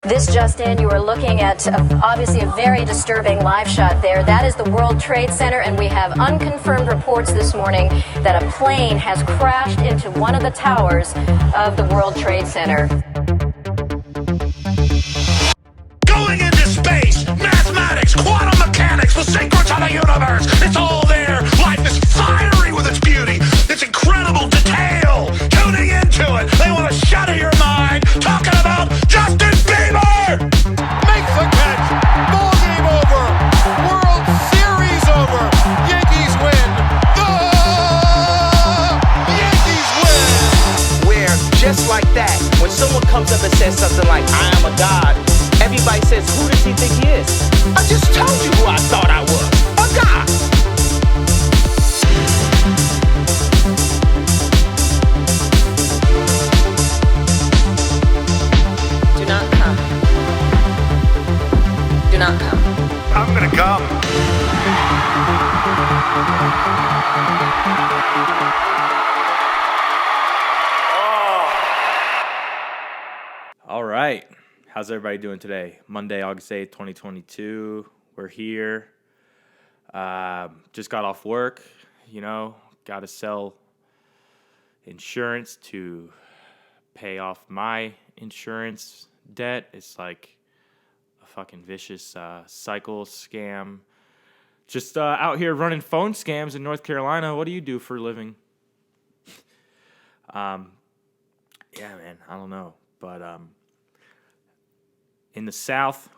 This just in, you are looking at obviously a very disturbing live shot there. That is the World Trade Center, and we have unconfirmed reports this morning that a plane has crashed into one of the towers of the World Trade Center. Going into space, mathematics, quantum mechanics, the secrets of the universe. It's all there. Life is fiery with its beauty, its incredible detail. Tuning into it, they want to shatter your mind. Talking about Justin Bieber. Makes the catch. Ball game over. World Series over. Yankees win. The Yankees win. Where just like that, when someone comes up and says something like, I am a god, everybody says, who does he think he is? I just told you who I thought I was. A god. Do not come. Do not come. I'm gonna come. All right. How's everybody doing today? Monday, August 8th, 2022. We're here. Just got off work. Got to sell insurance to pay off my insurance debt. It's like a fucking vicious cycle scam. Just out here running phone scams in North Carolina. What do you do for a living? Yeah, man, I don't know. But in the South,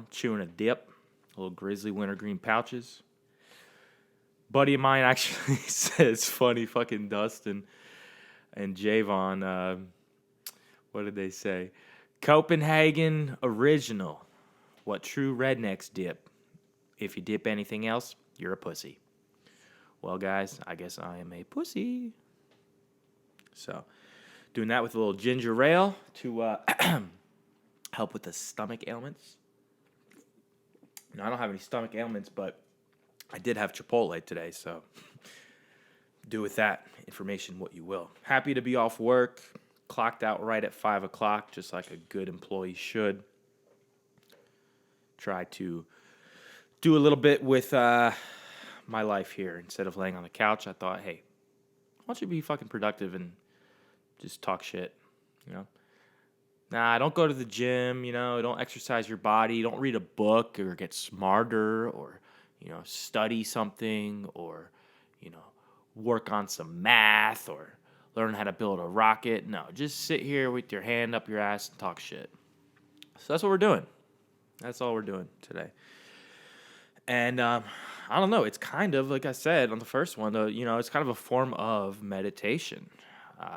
chewing a dip, little grizzly wintergreen pouches. Buddy of mine actually says, funny, fucking Dustin and Javon, what did they say? Copenhagen original, what true rednecks dip. If you dip anything else, you're a pussy. Well, guys, I guess I am a pussy. So, doing that with a little ginger ale to help with the stomach ailments. I don't have any stomach ailments, but I did have Chipotle today, so do with that information what you will. Happy to be off work, clocked out right at 5 o'clock, just like a good employee should. Try to do a little bit with my life here. Instead of laying on the couch, I thought, hey, why don't you be fucking productive and just talk shit, Nah, don't go to the gym, don't exercise your body, don't read a book or get smarter or, study something or, work on some math or learn how to build a rocket. No, just sit here with your hand up your ass and talk shit. So that's what we're doing. That's all we're doing today. And I don't know, it's kind of, like I said on the first one, it's kind of a form of meditation.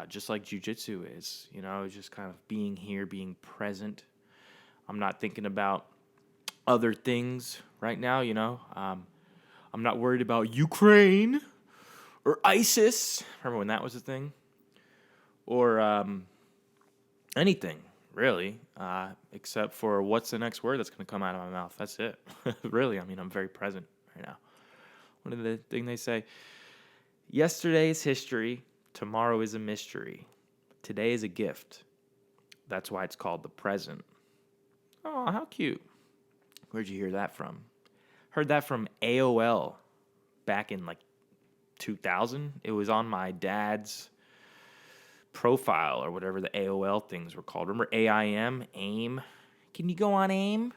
Just like jiu-jitsu is, just kind of being here, being present. I'm not thinking about other things right now, I'm not worried about Ukraine or ISIS. Remember when that was a thing? Or anything, really, except for what's the next word that's going to come out of my mouth. That's it. Really, I'm very present right now. What are the thing they say? Yesterday is history. Tomorrow is a mystery. Today is a gift. That's why it's called the present. Oh, how cute. Where'd you hear that from? Heard that from AOL back in 2000. It was on my dad's profile or whatever the AOL things were called. Remember AIM? AIM? Can you go on AIM?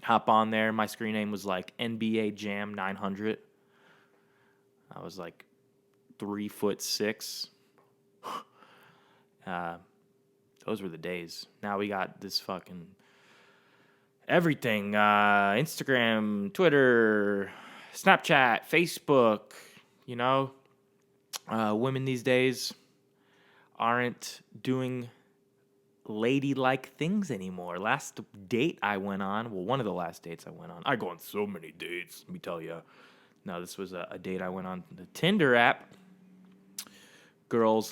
Hop on there. My screen name was NBA Jam 900. I was 3'6". Those were the days. Now we got this fucking everything. Instagram, Twitter, Snapchat, Facebook, women these days aren't doing ladylike things anymore. Last date I went on, one of the last dates I went on. I go on so many dates, let me tell you. No, this was a date I went on the Tinder app. Girl's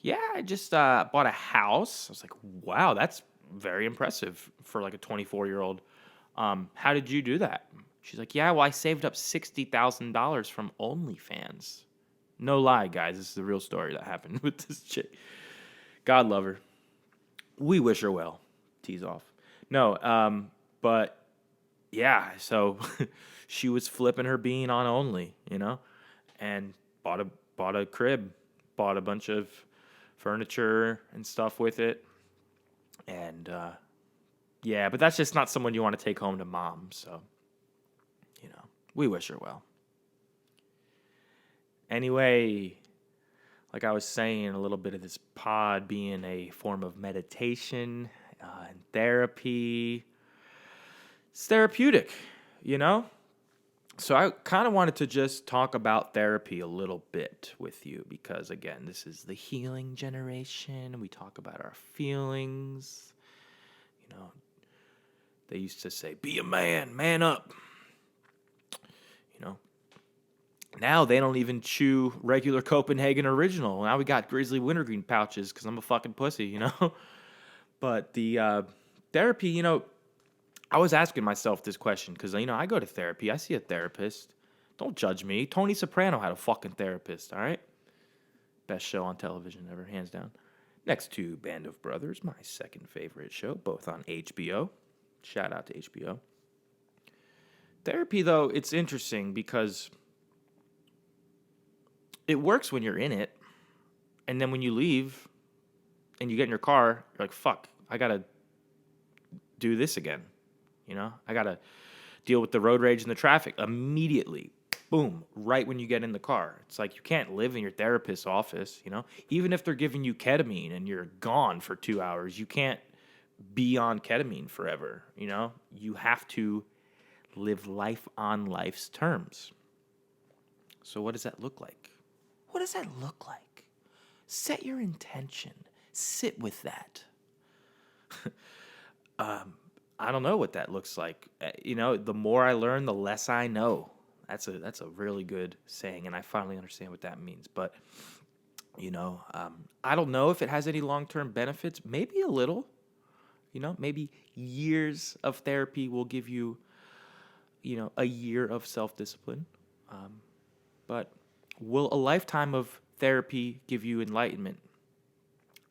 yeah, I just bought a house. I was like, wow, that's very impressive for a 24-year-old. How did you do that? She's like, yeah, well, I saved up $60,000 from OnlyFans. No lie, guys. This is the real story that happened with this chick. God love her. We wish her well. tease off. No, but yeah, so she was flipping her bean on Only, and bought a crib, bought a bunch of furniture and stuff with it, and yeah, but that's just not someone you want to take home to mom. So, we wish her well. Anyway, like I was saying, a little bit of this pod being a form of meditation and therapy. It's therapeutic, So I kind of wanted to just talk about therapy a little bit with you because, again, this is the healing generation. We talk about our feelings. They used to say, be a man up. Now they don't even chew regular Copenhagen Original. Now we got Grizzly Wintergreen pouches because I'm a fucking pussy, But the therapy, I was asking myself this question because, I go to therapy. I see a therapist. Don't judge me. Tony Soprano had a fucking therapist, all right? Best show on television ever, hands down. Next to Band of Brothers, my second favorite show, both on HBO. Shout out to HBO. Therapy, though, it's interesting because it works when you're in it. And then when you leave and you get in your car, you're like, fuck, I got to do this again. I got to deal with the road rage and the traffic immediately. Boom, right when you get in the car. It's like you can't live in your therapist's office, Even if they're giving you ketamine and you're gone for 2 hours, you can't be on ketamine forever, You have to live life on life's terms. So what does that look like? What does that look like? Set your intention. Sit with that. I don't know what that looks like. The more I learn, the less I know. That's a really good saying, and I finally understand what that means. But, I don't know if it has any long-term benefits. Maybe a little. Maybe years of therapy will give you, a year of self-discipline. But will a lifetime of therapy give you enlightenment?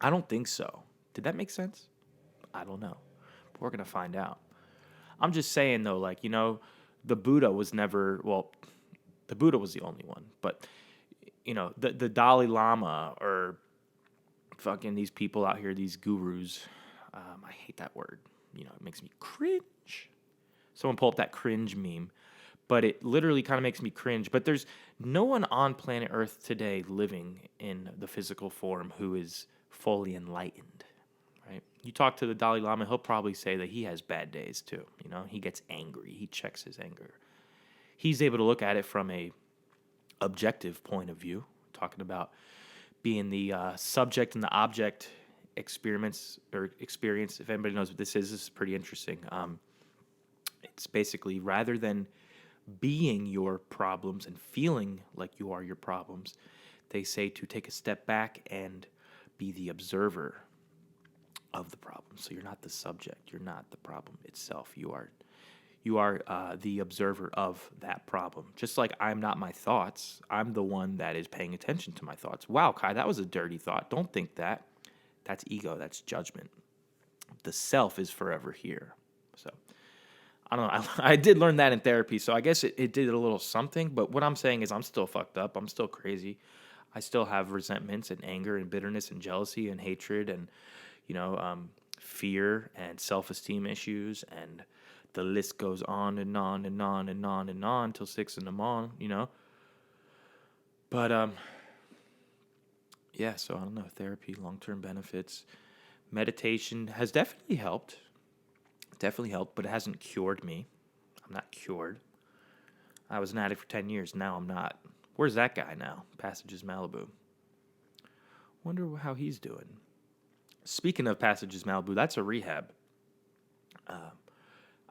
I don't think so. Did that make sense? I don't know. But we're going to find out. I'm just saying, though, the Buddha was never, the Buddha was the only one. But, the Dalai Lama or fucking these people out here, these gurus, I hate that word. It makes me cringe. Someone pull up that cringe meme. But it literally kind of makes me cringe. But there's no one on planet Earth today living in the physical form who is fully enlightened, right? You talk to the Dalai Lama, he'll probably say that he has bad days too. He gets angry. He checks his anger. He's able to look at it from a objective point of view, talking about being the subject and the object experience. If anybody knows what this is pretty interesting. It's basically rather than being your problems and feeling like you are your problems, they say to take a step back and be the observer of the problem. So you're not the subject. You're not the problem itself. You are the observer of that problem. Just like I'm not my thoughts. I'm the one that is paying attention to my thoughts. Wow, Kai, that was a dirty thought. Don't think that. That's ego. That's judgment. The self is forever here. So I don't know. I did learn that in therapy, so I guess it did a little something. But what I'm saying is I'm still fucked up. I'm still crazy. I still have resentments and anger and bitterness and jealousy and hatred and, fear and self-esteem issues. And the list goes on and on and on and on and on till 6 in the morning, But, yeah, so I don't know. Therapy, long-term benefits. Meditation has definitely helped. But it hasn't cured me. I'm not cured. I was an addict for 10 years. Now I'm not. Where's that guy now? Passages Malibu. Wonder how he's doing. Speaking of Passages Malibu, that's a rehab.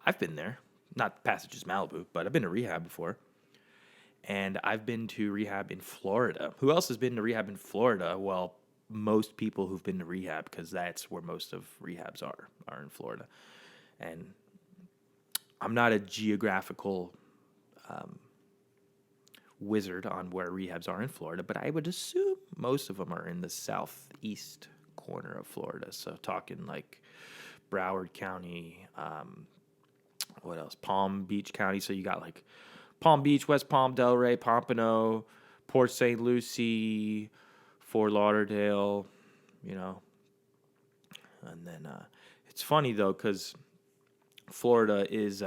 I've been there. Not Passages Malibu, but I've been to rehab before. And I've been to rehab in Florida. Who else has been to rehab in Florida? Well, most people who've been to rehab, because that's where most of rehabs are in Florida. And I'm not a geographical wizard on where rehabs are in Florida, but I would assume most of them are in the southeast corner of Florida. So talking like Broward County, what else? Palm Beach County. So you got like Palm Beach, West Palm, Delray, Pompano, Port St. Lucie, Fort Lauderdale, you know. And then it's funny though, because Florida is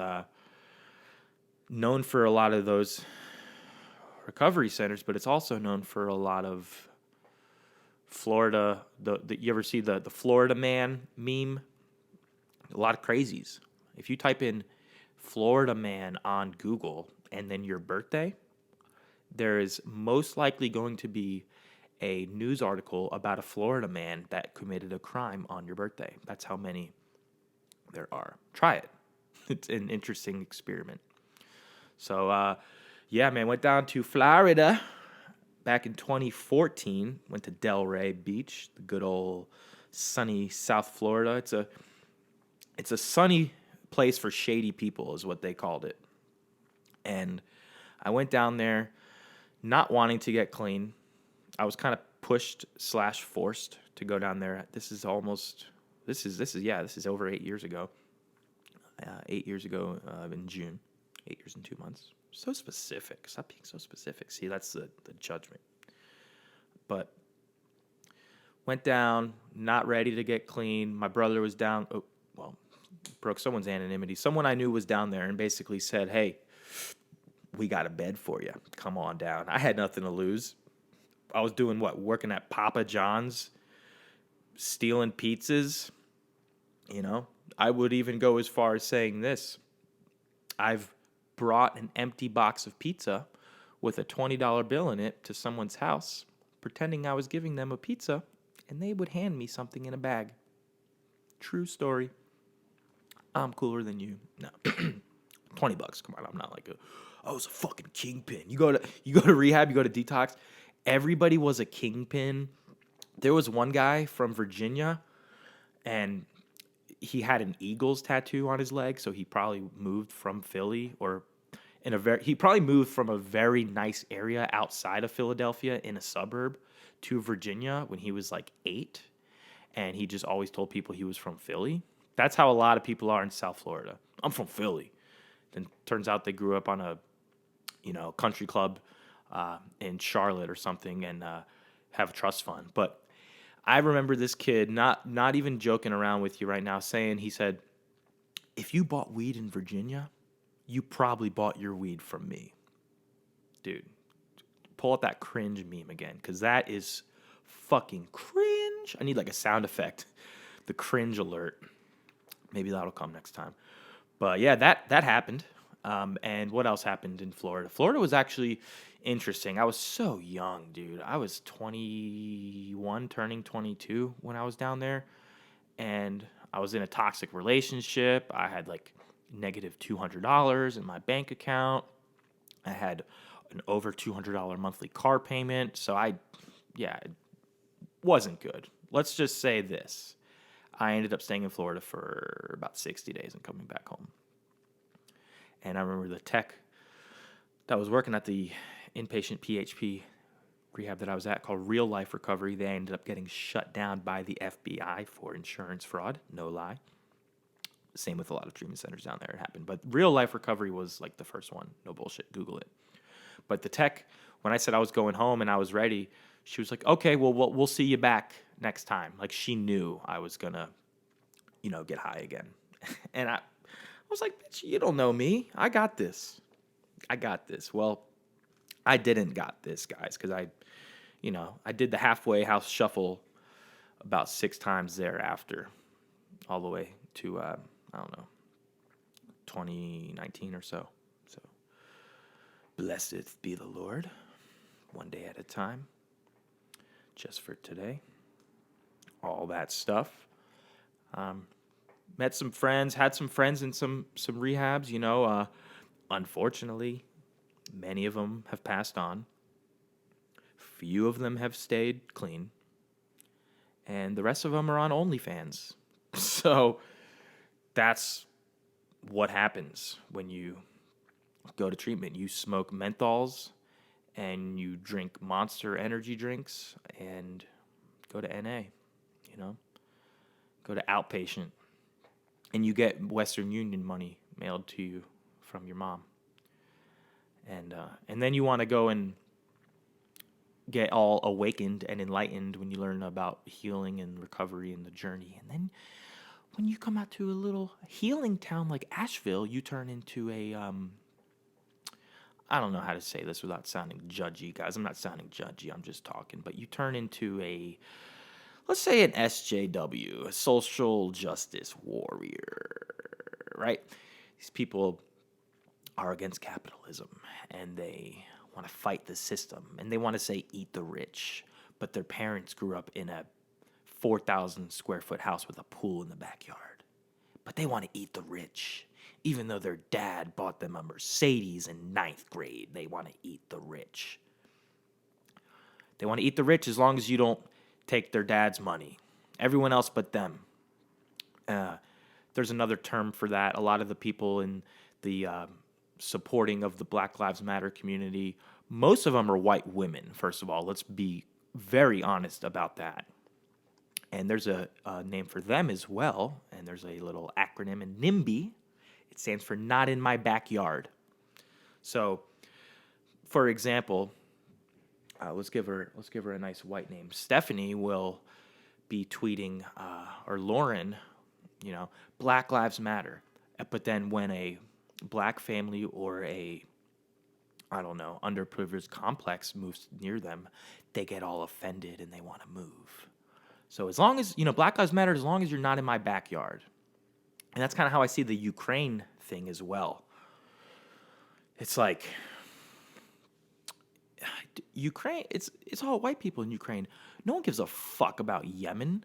known for a lot of those recovery centers, but it's also known for a lot of Florida. You ever see the Florida Man meme? A lot of crazies. If you type in Florida Man on Google and then your birthday, there is most likely going to be a news article about a Florida man that committed a crime on your birthday. That's how many there are. Try it. It's an interesting experiment. So, yeah, man, went down to Florida back in 2014. Went to Delray Beach, the good old sunny South Florida. It's a sunny place for shady people is what they called it. And I went down there not wanting to get clean. I was kind of pushed / forced to go down there. This is over 8 years ago. 8 years ago in June. 8 years and 2 months. So specific. Stop being so specific. See, that's the judgment. But went down, not ready to get clean. My brother was down. Oh, well, broke someone's anonymity. Someone I knew was down there and basically said, hey, we got a bed for you. Come on down. I had nothing to lose. I was doing what? Working at Papa John's, stealing pizzas. You know, I would even go as far as saying this. I've brought an empty box of pizza with a $20 bill in it to someone's house, pretending I was giving them a pizza, and they would hand me something in a bag. True story. I'm cooler than you. No. $20. Come on, I'm not like I was a fucking kingpin. You go to rehab, you go to detox. Everybody was a kingpin. There was one guy from Virginia, and he had an Eagles tattoo on his leg, so he probably moved from Philly he probably moved from a very nice area outside of Philadelphia in a suburb to Virginia when he was like 8, and he just always told people he was from Philly. That's how a lot of people are in South Florida. I'm from Philly. Then turns out they grew up on a, country club in Charlotte or something and have a trust fund. But I remember this kid, not even joking around with you right now, he said, if you bought weed in Virginia, you probably bought your weed from me. Dude, pull up that cringe meme again, because that is fucking cringe. I need like a sound effect. The cringe alert. Maybe that'll come next time. But yeah, that happened. And what else happened in Florida? Florida was actually interesting. I was so young, dude. I was 21, turning 22 when I was down there. And I was in a toxic relationship. I had like negative $200 in my bank account. I had an over $200 monthly car payment. So it wasn't good. Let's just say this. I ended up staying in Florida for about 60 days and coming back home. And I remember the tech that was working at the inpatient PHP rehab that I was at called Real Life Recovery. They ended up getting shut down by the FBI for insurance fraud. No lie. Same with a lot of treatment centers down there. It happened. But Real Life Recovery was like the first one. No bullshit. Google it. But the tech, when I said I was going home and I was ready, she was like, okay, well, we'll see you back next time. Like she knew I was going to, get high again. And I was like, bitch, you don't know me. I got this. Well, I didn't got this, guys, because I did the halfway house shuffle about 6 times thereafter, all the way to, 2019 or so. So, blessed be the Lord, one day at a time, just for today, all that stuff. Met some friends, had some friends in some rehabs, unfortunately, many of them have passed on. Few of them have stayed clean. And the rest of them are on OnlyFans. So that's what happens when you go to treatment. You smoke menthols and you drink Monster energy drinks and go to NA, Go to outpatient. and you get Western Union money mailed to you from your mom. And then you want to go and get all awakened and enlightened when you learn about healing and recovery and the journey. And then when you come out to a little healing town like Asheville, you turn into a I don't know how to say this without sounding judgy, guys. I'm not sounding judgy. I'm just talking. But you turn into let's say an SJW, a social justice warrior, right? These people are against capitalism, and they want to fight the system, and they want to say eat the rich. But their parents grew up in a 4,000 square foot house with a pool in the backyard. But they want to eat the rich. Even though their dad bought them a Mercedes in 9th grade, they want to eat the rich. They want to eat the rich as long as you don't take their dad's money. Everyone else but them. There's another term for that. A lot of the people in the supporting of the Black Lives Matter community, most of them are white women, first of all. Let's be very honest about that. And there's a name for them as well. And there's a little acronym in NIMBY. It stands for Not in My Backyard. So, for example, let's give her a nice white name. Stephanie will be tweeting, or Lauren, Black Lives Matter. But then when a black family or underprivileged complex moves near them, they get all offended and they want to move. So as long as, Black Lives Matter, as long as you're not in my backyard. And that's kind of how I see the Ukraine thing as well. It's like Ukraine, it's all white people in Ukraine. No one gives a fuck about Yemen.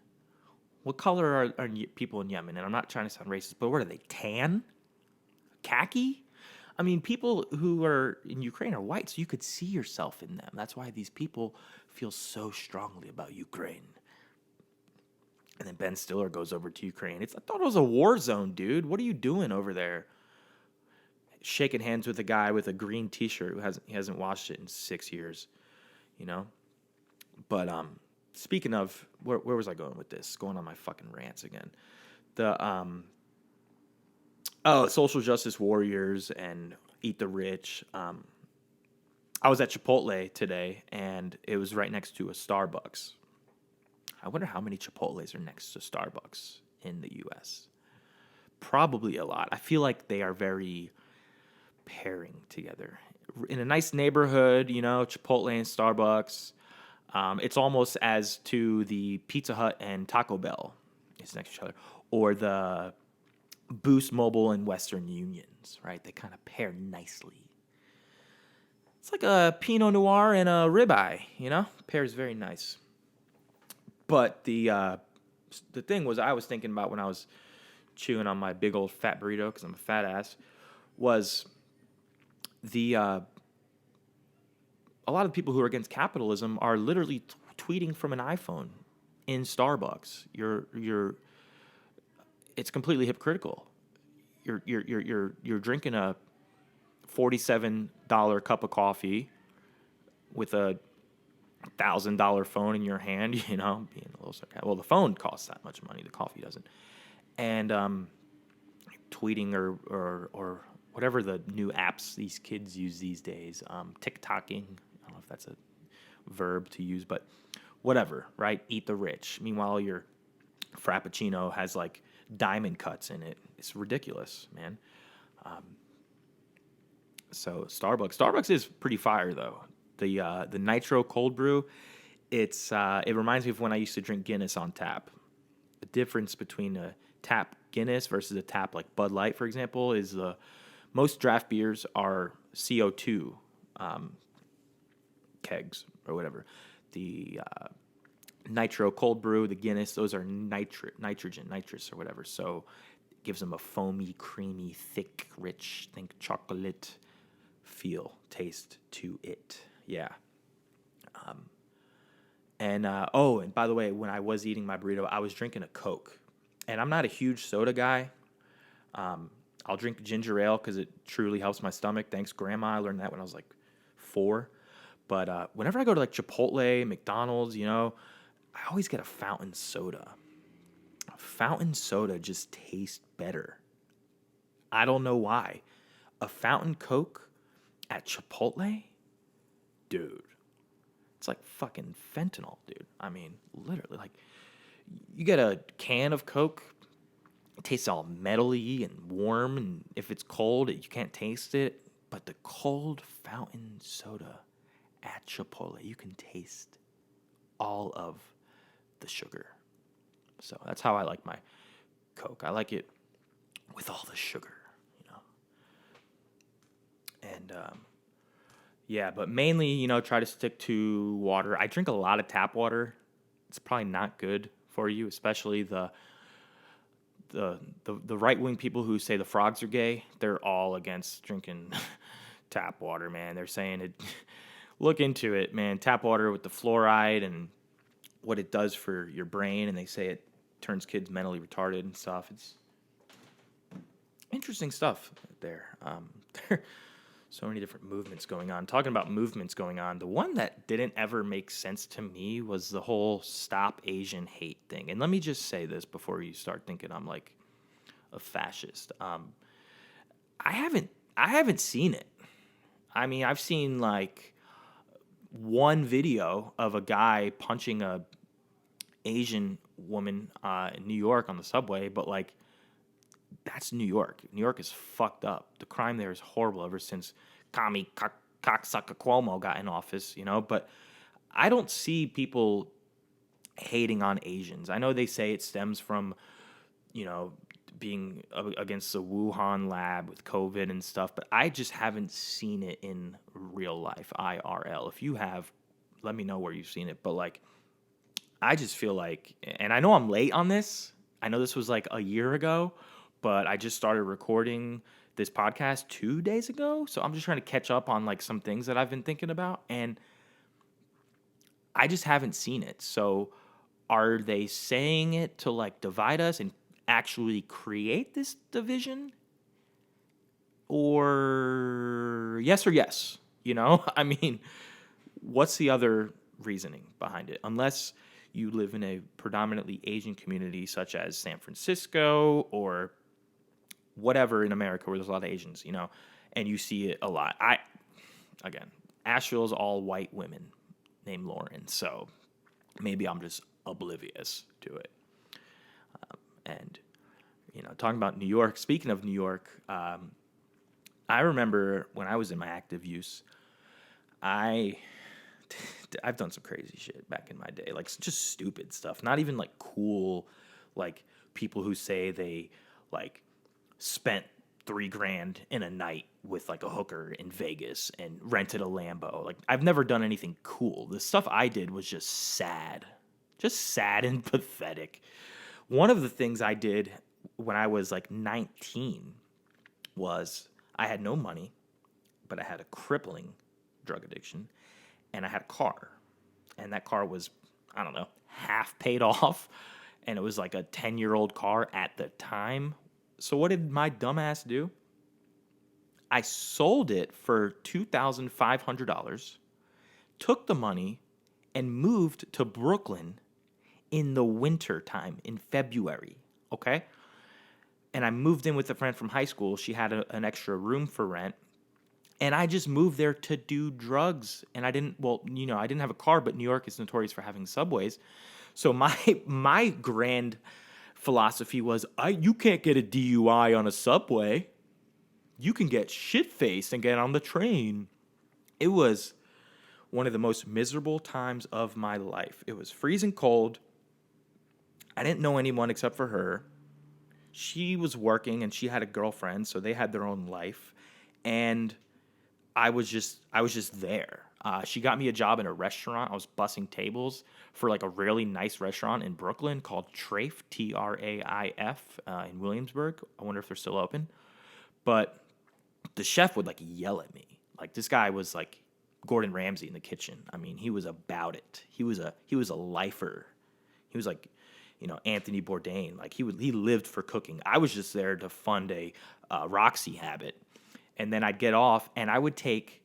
What color are people in Yemen? And I'm not trying to sound racist, but what are they, tan? Khaki? I mean, people who are in Ukraine are white, so you could see yourself in them. That's why these people feel so strongly about Ukraine. And then Ben Stiller goes over to Ukraine. I thought it was a war zone, dude. What are you doing over there? Shaking hands with a guy with a green T-shirt who hasn't washed it in 6 years, But speaking of, where was I going with this? Going on my fucking rants again. Social justice warriors and eat the rich. I was at Chipotle today, and it was right next to a Starbucks. I wonder how many Chipotles are next to Starbucks in the U.S. Probably a lot. I feel like they are very pairing together. In a nice neighborhood, Chipotle and Starbucks. It's almost as to the Pizza Hut and Taco Bell is next to each other. Or the Boost Mobile and Western Unions, right? They kind of pair nicely. It's like a Pinot Noir and a ribeye, Pairs very nice. But the thing was, I was thinking about when I was chewing on my big old fat burrito, because I'm a fat ass, was a lot of people who are against capitalism are literally tweeting from an iPhone in Starbucks. It's completely hypocritical. You're drinking a $47 cup of coffee with a $1,000 phone in your hand, being a little sarcastic. Well, the phone costs that much money, the coffee doesn't. And tweeting or whatever the new apps these kids use these days, TikToking. I don't know if that's a verb to use, but whatever, right? Eat the rich. Meanwhile, your Frappuccino has like diamond cuts in it. It's ridiculous, man. So Starbucks is pretty fire though. The nitro cold brew, it reminds me of when I used to drink Guinness on tap. The difference between a tap Guinness versus a tap like Bud Light, for example, is most draft beers are CO2 kegs or whatever. The nitro cold brew, the Guinness, those are nitrous or whatever. So it gives them a foamy, creamy, thick, rich, think chocolate taste to it. Yeah. And by the way, when I was eating my burrito, I was drinking a Coke. And I'm not a huge soda guy. I'll drink ginger ale because it truly helps my stomach. Thanks, Grandma. I learned that when I was like 4. But whenever I go to like Chipotle, McDonald's, I always get a fountain soda. fountain soda just tastes better. I don't know why. A fountain Coke at Chipotle? Dude. It's like fucking fentanyl, dude. I mean, literally, like, you get a can of Coke, it tastes all metally and warm, and if it's cold, you can't taste it. But the cold fountain soda at Chipotle, you can taste all of the sugar. So that's how I like my Coke. I like it with all the sugar, you know. And yeah, but mainly, you know, try to stick to water. I drink a lot of tap water. It's probably not good for you, especially the right-wing people who say the frogs are gay. They're all against drinking tap water, man. They're saying it. Look into it, man. Tap water with the fluoride and what it does for your brain, and they say it turns kids mentally retarded and stuff. It's interesting stuff there. There are so many different movements going on. Talking about movements going on, the one that didn't ever make sense to me was the whole Stop Asian Hate thing. And let me just say this before you start thinking I'm like a fascist. I haven't seen it. I mean, I've seen like one video of a guy punching a Asian woman in New York on the subway, but like, that's New York. New York is fucked up. The crime there is horrible ever since cocksucker Cuomo got in office, you know, but I don't see people hating on Asians. I know they say it stems from, you know, being against the Wuhan lab with COVID and stuff, but I just haven't seen it in real life, IRL. If you have, let me know where you've seen it, but like, I just feel like, and I know I'm late on this. I know this was like a year ago, but I just started recording this podcast 2 days ago. So I'm just trying to catch up on like some things that I've been thinking about. And I just haven't seen it. So are they saying it to like divide us and actually create this division? Or yes? You know, I mean, what's the other reasoning behind it? Unless you live in a predominantly Asian community such as San Francisco or whatever in America where there's a lot of Asians, you know, and you see it a lot. Again, Asheville's all white women named Lauren, so maybe I'm just oblivious to it. And, you know, talking about New York, speaking of New York, I remember when I was in my active use, I've done some crazy shit back in my day, like just stupid stuff, not even like cool, like people who say they like spent $3,000 in a night with like a hooker in Vegas and rented a Lambo. Like I've never done anything cool. The stuff I did was just sad and pathetic. One of the things I did when I was like 19 was I had no money, but I had a crippling drug addiction. And I had a car, and that car was, I don't know, half paid off, and it was like a 10-year-old car at the time. So what did my dumbass do? I sold it for $2,500, took the money, and moved to Brooklyn in the winter time, in February, okay? And I moved in with a friend from high school. She had an extra room for rent. And I just moved there to do drugs. And I didn't have a car, but New York is notorious for having subways. So my grand philosophy was, you can't get a DUI on a subway. You can get shit-faced and get on the train. It was one of the most miserable times of my life. It was freezing cold. I didn't know anyone except for her. She was working and she had a girlfriend, so they had their own life. And I was just there. She got me a job in a restaurant. I was bussing tables for like a really nice restaurant in Brooklyn called Traif, Traif, in Williamsburg. I wonder if they're still open. But the chef would like yell at me. Like this guy was like Gordon Ramsay in the kitchen. I mean, he was about it. He was a lifer. He was like, you know, Anthony Bourdain. Like he lived for cooking. I was just there to fund a Roxy habit. And then I'd get off, and I would take,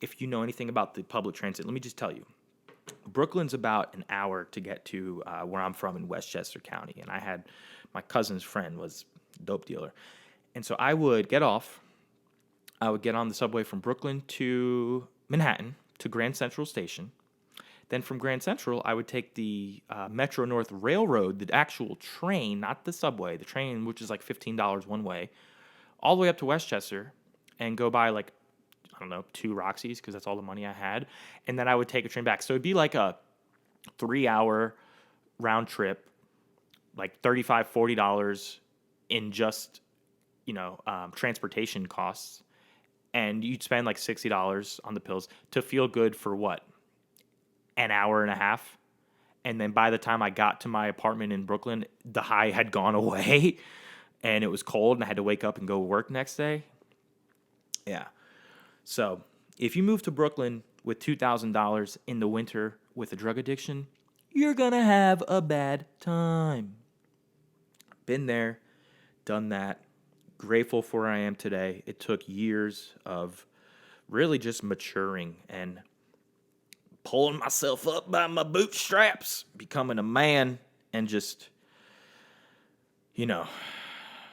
if you know anything about the public transit, let me just tell you. Brooklyn's about an hour to get to where I'm from in Westchester County. And I had My cousin's friend was a dope dealer. And so I would get off. I would get on the subway from Brooklyn to Manhattan to Grand Central Station. Then from Grand Central, I would take the Metro North Railroad, the actual train, not the subway, the train, which is like $15 one way, all the way up to Westchester and go by like, I don't know, 2 Roxy's because that's all the money I had. And then I would take a train back. So it'd be like a 3-hour round trip, like $35, $40 in just, transportation costs. And you'd spend like $60 on the pills to feel good for what? An hour and a half. And then by the time I got to my apartment in Brooklyn, the high had gone away and it was cold and I had to wake up and go work next day. Yeah. So if you move to Brooklyn with $2,000 in the winter with a drug addiction, you're going to have a bad time. Been there, done that. Grateful for where I am today. It took years of really just maturing and pulling myself up by my bootstraps, becoming a man, and just,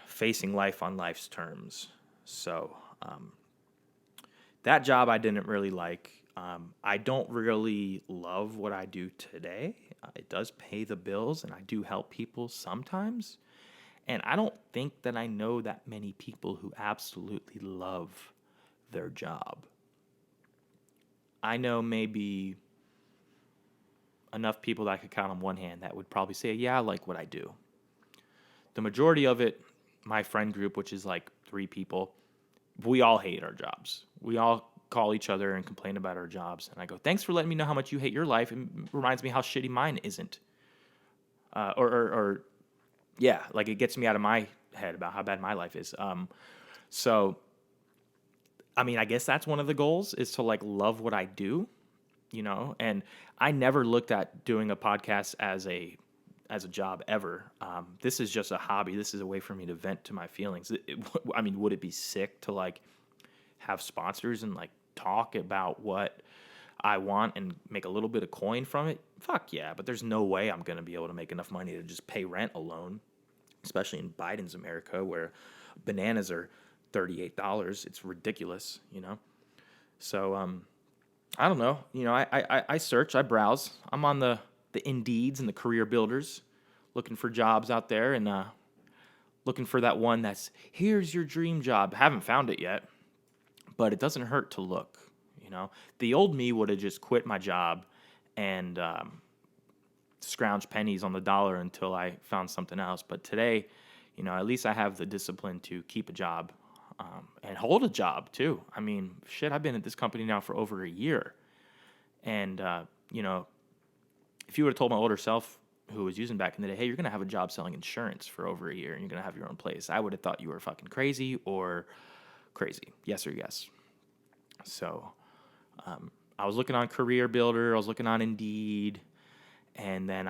facing life on life's terms. So that job I didn't really like. I don't really love what I do today. It does pay the bills, and I do help people sometimes. And I don't think that I know that many people who absolutely love their job. I know maybe enough people that I could count on one hand that would probably say, yeah, I like what I do. The majority of it, my friend group, which is like 3 people, we all hate our jobs. We all call each other and complain about our jobs. And I go, thanks for letting me know how much you hate your life. It reminds me how shitty mine isn't. Yeah, like it gets me out of my head about how bad my life is. So, I mean, I guess that's one of the goals is to like love what I do, and I never looked at doing a podcast as a job ever. This is just a hobby. This is a way for me to vent to my feelings. I mean, would it be sick to like have sponsors and like talk about what I want and make a little bit of coin from it? Fuck yeah, but there's no way I'm going to be able to make enough money to just pay rent alone, especially in Biden's America where bananas are $38. It's ridiculous, So I don't know. I search, I browse. I'm on the Indeeds and the career builders looking for jobs out there and looking for that one that's here's your dream job. Haven't found it yet, but it doesn't hurt to look. The old me would have just quit my job and scrounge pennies on the dollar until I found something else. But today, at least I have the discipline to keep a job and hold a job too. I mean, shit, I've been at this company now for over a year. And, if you would have told my older self who was using back in the day, hey, you're going to have a job selling insurance for over a year and you're going to have your own place, I would have thought you were fucking crazy or crazy. Yes or yes. So I was looking on Career Builder. I was looking on Indeed. And then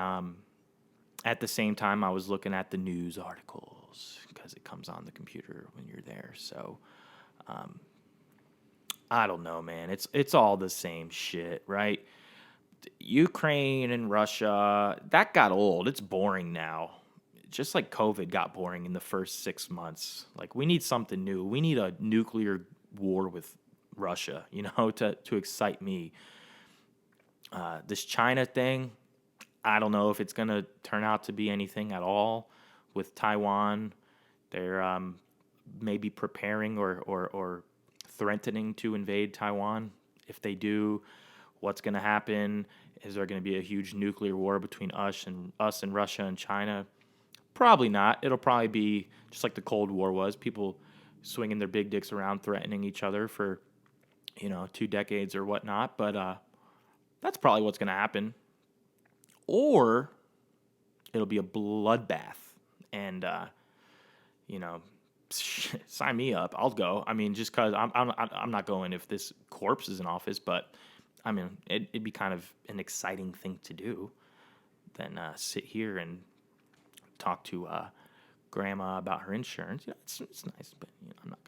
at the same time, I was looking at the news articles because it comes on the computer when you're there. So I don't know, man. It's all the same shit, right? Ukraine and Russia, that got old. It's boring now. Just like COVID got boring in the first 6 months. Like, we need something new. We need a nuclear war with Russia, to excite me. This China thing, I don't know if it's going to turn out to be anything at all with Taiwan. They're maybe preparing or threatening to invade Taiwan. If they do, what's going to happen? Is there going to be a huge nuclear war between us and Russia and China? Probably not. It'll probably be just like the Cold War was. People swinging their big dicks around, threatening each other for, 2 decades or whatnot. But that's probably what's going to happen. Or it'll be a bloodbath. And, sign me up. I'll go. I mean, just because I'm not going if this corpse is in office, but I mean, it'd be kind of an exciting thing to do than sit here and talk to grandma about her insurance. It's nice, but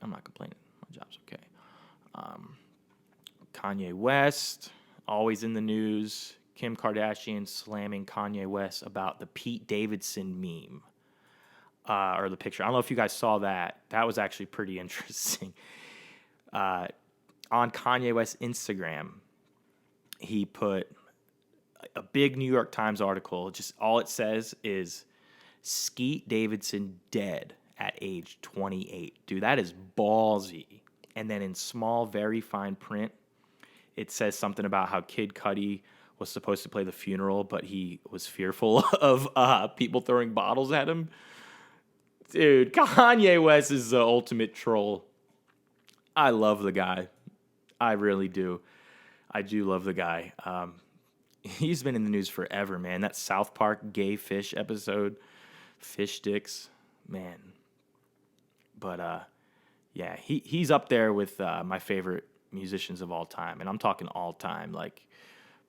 I'm not complaining. My job's okay. Kanye West, always in the news. Kim Kardashian slamming Kanye West about the Pete Davidson meme. or the picture. I don't know if you guys saw that. That was actually pretty interesting. On Kanye West's Instagram, he put a big New York Times article. Just all it says is Skeet Davidson dead at age 28. Dude, that is ballsy. And then in small, very fine print, it says something about how Kid Cudi was supposed to play the funeral, but he was fearful of people throwing bottles at him. Dude, Kanye West is the ultimate troll. I love the guy. I really do. I do love the guy. He's been in the news forever, man. That South Park gay fish episode, fish sticks, man. But yeah, he's up there with my favorite musicians of all time, and I'm talking all time, like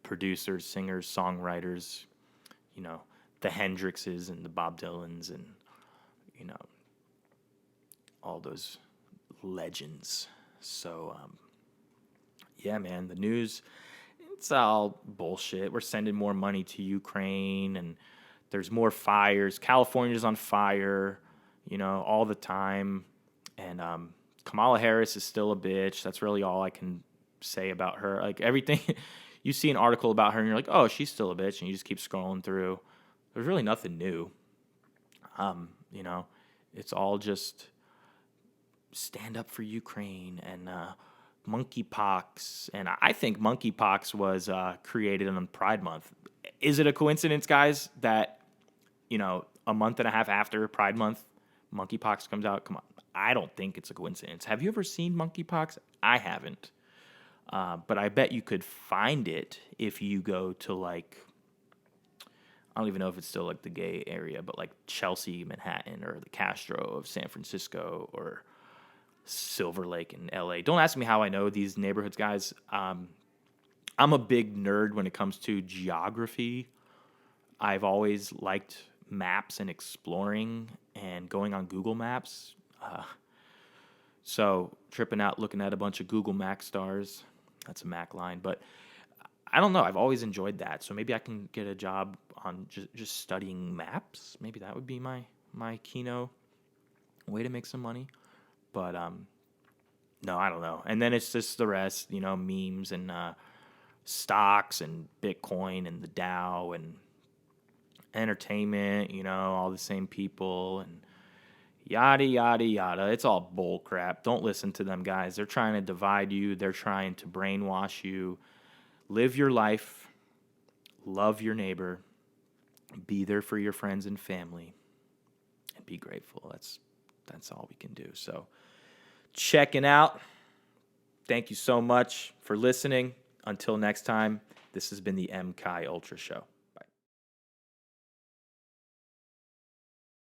producers, singers, songwriters, you know, the Hendrixes and the Bob Dylans and, you know, all those legends. So, yeah, man, the news, it's all bullshit. We're sending more money to Ukraine, and there's more fires. California's on fire, you know, all the time. And Kamala Harris is still a bitch. That's really all I can say about her. Like, everything, you see an article about her, and you're like, oh, she's still a bitch, and you just keep scrolling through. There's really nothing new. You know, it's all just stand up for Ukraine and monkeypox. And I think monkeypox was created on Pride Month. Is it a coincidence, guys, that, you know, a month and a half after Pride Month, monkeypox comes out? Come on. I don't think it's a coincidence. Have you ever seen monkeypox? I haven't. But I bet you could find it if you go to, like, I don't even know if it's still like the gay area, but like Chelsea, Manhattan, or the Castro of San Francisco, or Silver Lake in LA. Don't ask me how I know these neighborhoods, guys. I'm a big nerd when it comes to geography. I've always liked maps and exploring and going on Google Maps. So tripping out, looking at a bunch of Google Mac stars. That's a Mac line, but I don't know. I've always enjoyed that. So maybe I can get a job on just studying maps. Maybe that would be my keynote way to make some money. But no, I don't know. And then it's just the rest, you know, memes and stocks and Bitcoin and the Dow and entertainment, you know, all the same people and yada, yada, yada. It's all bull crap. Don't listen to them, guys. They're trying to divide you. They're trying to brainwash you. Live your life. Love your neighbor. Be there for your friends and family. And be grateful. That's all we can do. So, checking out. Thank you so much for listening. Until next time, this has been the M. Kai Ultra Show.